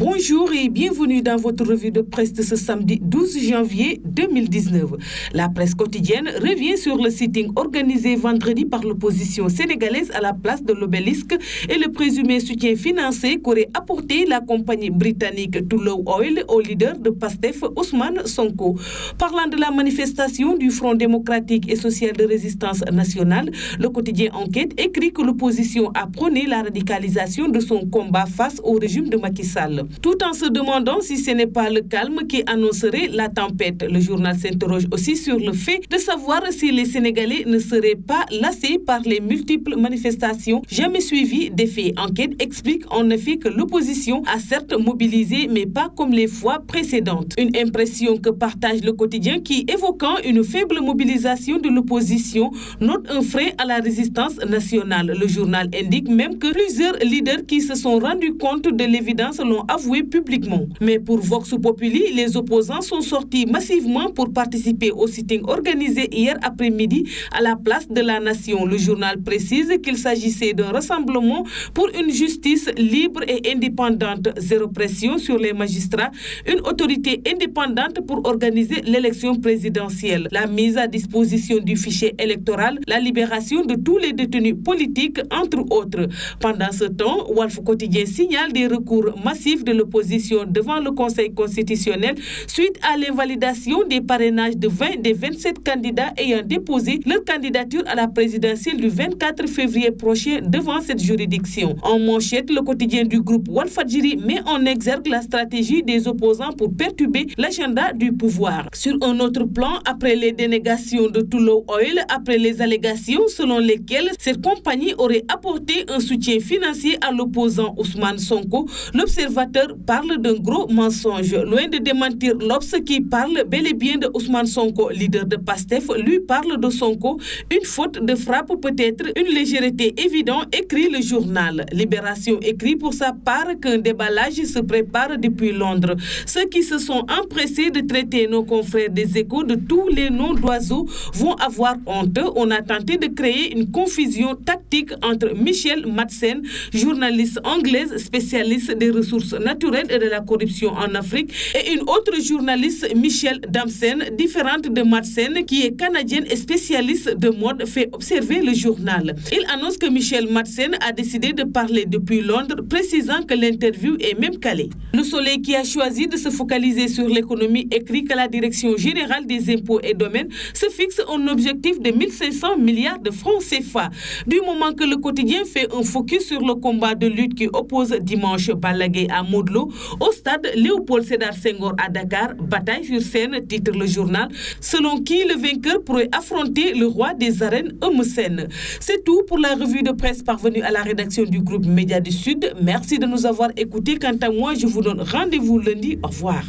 Bonjour et bienvenue dans votre revue de presse de ce samedi 12 janvier 2019. La presse quotidienne revient sur le sitting organisé vendredi par l'opposition sénégalaise à la place de l'Obélisque et le présumé soutien financier qu'aurait apporté la compagnie britannique Tullow Oil au leader de PASTEF, Ousmane Sonko. Parlant de la manifestation du Front démocratique et social de résistance nationale, le quotidien Enquête écrit que l'opposition a prôné la radicalisation de son combat face au régime de Macky Sall. Tout en se demandant si ce n'est pas le calme qui annoncerait la tempête. Le journal s'interroge aussi sur le fait de savoir si les Sénégalais ne seraient pas lassés par les multiples manifestations jamais suivies des faits. Enquête explique en effet que l'opposition a certes mobilisé, mais pas comme les fois précédentes. Une impression que partage le quotidien qui, évoquant une faible mobilisation de l'opposition, note un frein à la résistance nationale. Le journal indique même que plusieurs leaders qui se sont rendus compte de l'évidence l'ont avoué publiquement. Mais pour Vox Populi, les opposants sont sortis massivement pour participer au sitting organisé hier après-midi à la place de la Nation. Le journal précise qu'il s'agissait d'un rassemblement pour une justice libre et indépendante, zéro pression sur les magistrats, une autorité indépendante pour organiser l'élection présidentielle, la mise à disposition du fichier électoral, la libération de tous les détenus politiques, entre autres. Pendant ce temps, Walf Quotidien signale des recours massifs de l'opposition devant le Conseil constitutionnel suite à l'invalidation des parrainages de 20 des 27 candidats ayant déposé leur candidature à la présidentielle du 24 février prochain devant cette juridiction. En manchette, le quotidien du groupe Walfadjri met en exergue la stratégie des opposants pour perturber l'agenda du pouvoir. Sur un autre plan, après les dénégations de Tullow Oil, après les allégations selon lesquelles cette compagnie aurait apporté un soutien financier à l'opposant Ousmane Sonko, l'Observateur parle d'un gros mensonge. Loin de démentir l'Obs qui parle bel et bien de Ousmane Sonko, leader de PASTEF, lui parle de Sonko. Une faute de frappe peut-être, une légèreté évidente, écrit le journal. Libération écrit pour sa part qu'un déballage se prépare depuis Londres. Ceux qui se sont empressés de traiter nos confrères des Échos de tous les noms d'oiseaux vont avoir honte. On a tenté de créer une confusion tactique entre Michelle Madsen, journaliste anglaise spécialiste des ressources naturelles et de la corruption en Afrique, et une autre journaliste, Michelle Damsen, différente de Madsen, qui est canadienne et spécialiste de mode, fait observer le journal. Il annonce que Michelle Madsen a décidé de parler depuis Londres, précisant que l'interview est même calée. Le Soleil, qui a choisi de se focaliser sur l'économie, écrit que la Direction générale des impôts et domaines se fixe un objectif de 1500 milliards de francs CFA. Du moment que le quotidien fait un focus sur le combat de lutte qui oppose dimanche Balla Gaye à Modou Lô au stade Léopold Sédar Senghor à Dakar, bataille sur scène, titre le journal, selon qui le vainqueur pourrait affronter le roi des arènes, Eumeu Sène. C'est tout pour la revue de presse parvenue à la rédaction du groupe Média du Sud. Merci de nous avoir écoutés. Quant à moi, je vous donne rendez-vous lundi. Au revoir.